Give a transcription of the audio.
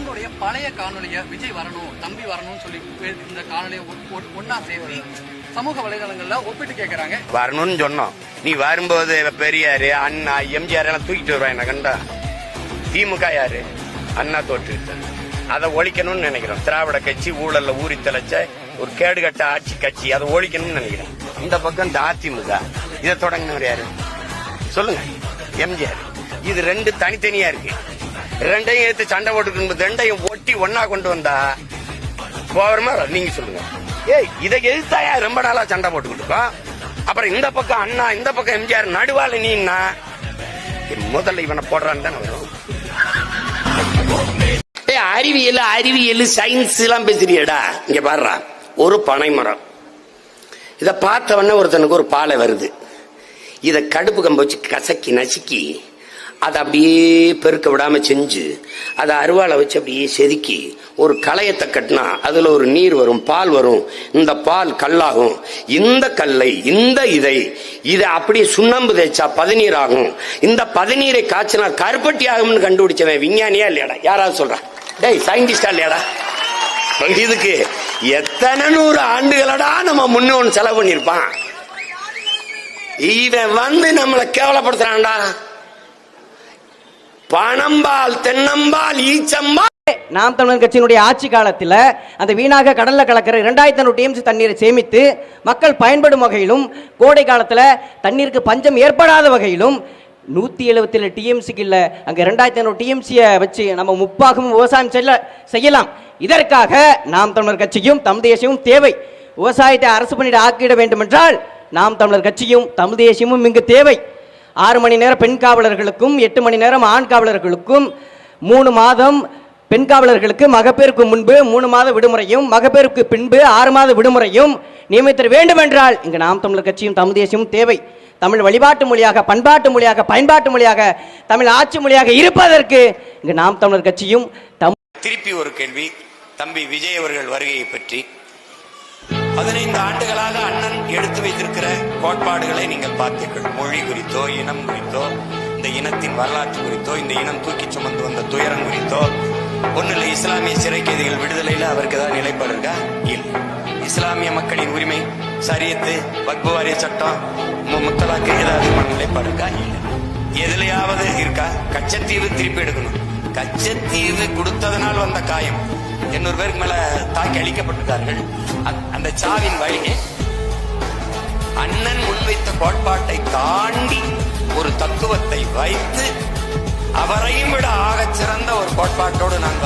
தன்னுடைய பழைய காணொலியை விஜய் வரணும், தம்பி வரணும்னு சொல்லி இந்த காணொலியை ஒன்னா சேர்த்து சமூக வலைதளங்கள்ல ஒப்பிட்டு கேட்கறாங்க. வரணும்னு சொன்னோம். நீ வரும்போது பெரியாரு, அண்ணா, எம்ஜிஆர் எல்லாம் தூக்கிட்டு வருவான். என்ன கண்டா திமுக யாரு? அண்ணா தோற்றுவிட்டார். அதை ஒழிக்கணும்னு நினைக்கிறோம். திராவிட கட்சி ஊழல்ல ஊறி தெளிச்ச ஒரு கேடுகட்ட ஆட்சி கட்சி, அதை ஒழிக்கணும்னு நினைக்கிறேன். இந்த பக்கம் இந்த அதிமுக, இதை தொடங்கினவர் யாரு சொல்லுங்க? எம்ஜிஆர். இது ரெண்டு தனித்தனியா இருக்கு. ரெண்டையும் எடுத்து சண்டை போட்டு ரெண்டையும் ஒட்டி ஒன்னா கொண்டு வந்தா போறமா? நீங்க சொல்லுங்க. இதை எதிர்த்தாயா ரொம்ப நாளா சண்டை போட்டுக்கிட்டு இருக்கோம். அப்புறம் இந்த பக்கம் அண்ணா, இந்த பக்கம் எம்ஜிஆர், நடுவால நீன்னா முதல்ல இவனை போடுறான்னு தானே வரும். அறிவியல் அறிவியல் சயின்ஸ் எல்லாம் பேசுறியடா. இங்க பாடுறா, ஒரு பனை மரம். இத பார்த்தவொடனே ஒருத்தனுக்கு ஒரு பாலை வருது. இத கடுப்பு கம்ப வச்சு கசக்கி நசுக்கி அதை அப்படியே பெருக்க விடாம செஞ்சு அதை அருவாளை வச்சு அப்படியே செதுக்கி ஒரு களையத்தை கட்டினா அதுல ஒரு நீர் வரும், பால் வரும். இந்த பால் கல்லாகும். இந்த கல்லை, இந்த இதை அப்படியே சுண்ணாம்பு தேய்ச்சா பதநீர் ஆகும். இந்த பதநீரை காய்ச்சினா கருப்பட்டி ஆகும்னு கண்டுபிடிச்சவன் விஞ்ஞானியா இல்லையாடா? யாராவது சொல்ற? டேய், சயின்டிஸ்டா இல்லையாடா? இதுக்கு எத்தனை 100 ஆண்டுகளடா நம்ம முன்னோன்னு செலவு பண்ணிருப்பான். இவன் நம்மளை கேவலப்படுத்துறான்டா. பணம்பால், தென்னம்பால், ஈச்சம்பால். நாம் தமிழர் கட்சியினுடைய ஆட்சி காலத்தில் அந்த வீணாக கடல்ல கலக்கிற 2500 TMC தண்ணீரை சேமித்து மக்கள் பயன்படும் வகையிலும், கோடை காலத்தில் தண்ணீருக்கு பஞ்சம் ஏற்படாத வகையிலும் 177 TMCக்கு இல்ல, அங்க 2500 TMCயை வச்சு நம்ம முப்பாகவும் விவசாயம் செய்யலாம். இதற்காக நாம் தமிழர் கட்சியும் தமிழ் தேசியமும் தேவை. விவசாயத்தை அரசு பணியிட ஆக்கிட வேண்டும் என்றால் நாம் தமிழர் கட்சியும் தமிழ் தேசியமும் இங்கு தேவை. 6 மணி நேரம் பெண் காவலர்களுக்கும் 8 மணி நேரம் ஆண் காவலர்களுக்கும் 3 மாதம் பெண் காவலர்களுக்கு மகப்பேருக்கு முன்பு 3 மாத விடுமுறையும் மகப்பேருக்கு பின்பு 6 மாத விடுமுறையும் நியமித்திட வேண்டும் என்றால் இங்கு நாம் தமிழர் கட்சியும் தமிழ் தேசியமும் தேவை. தமிழ் வழிபாட்டு மொழியாக, பண்பாட்டு மொழியாக, பயன்பாட்டு மொழியாக, தமிழ் ஆட்சி மொழியாக இருப்பதற்கு இங்கு நாம் தமிழர் கட்சியும் திருப்பி ஒரு கேள்வி. தம்பி விஜய் அவர்கள் வருகையை பற்றி 15 ஆண்டுகளாக அண்ணன் எடுத்து வைத்திருக்கிற கோட்பாடுகளை நீங்கள் பார்த்தீர்கள். மொழி குறித்தோ, இனம் குறித்தோ, இந்த இனத்தின் வரலாற்று குறித்தோ, இந்த இனம் தூக்கி சுமந்து வந்த துயரம் குறித்தோ ஒன்னும் இல்லை. இஸ்லாமிய சிறை கைதிகள் விடுதலையில அவருக்கு ஏதாவது நிலைப்பாடு இருக்கா? இல்லை. இஸ்லாமிய மக்களின் உரிமை, சரியத்து, வக்பு வாரிய சட்டம், முத்தலாக்கு ஏதாவது நிலைப்பாடு இருக்கா? இல்லை. எதுலையாவது இருக்கா? கச்சத்தீவு திருப்பி எடுக்கணும். கச்சத்தீவு கொடுத்ததனால் வந்த காயம் 800 பேருக்கு மேல தாக்கி அளிக்கப்பட்டிருக்கார்கள். அந்த சாவின் வழி அண்ணன் முன்வைத்த கோட்பாட்டை தாண்டி ஒரு தத்துவத்தை வைத்து அவரையும் விட ஆகச் சிறந்த ஒரு கோட்பாட்டோடு நான்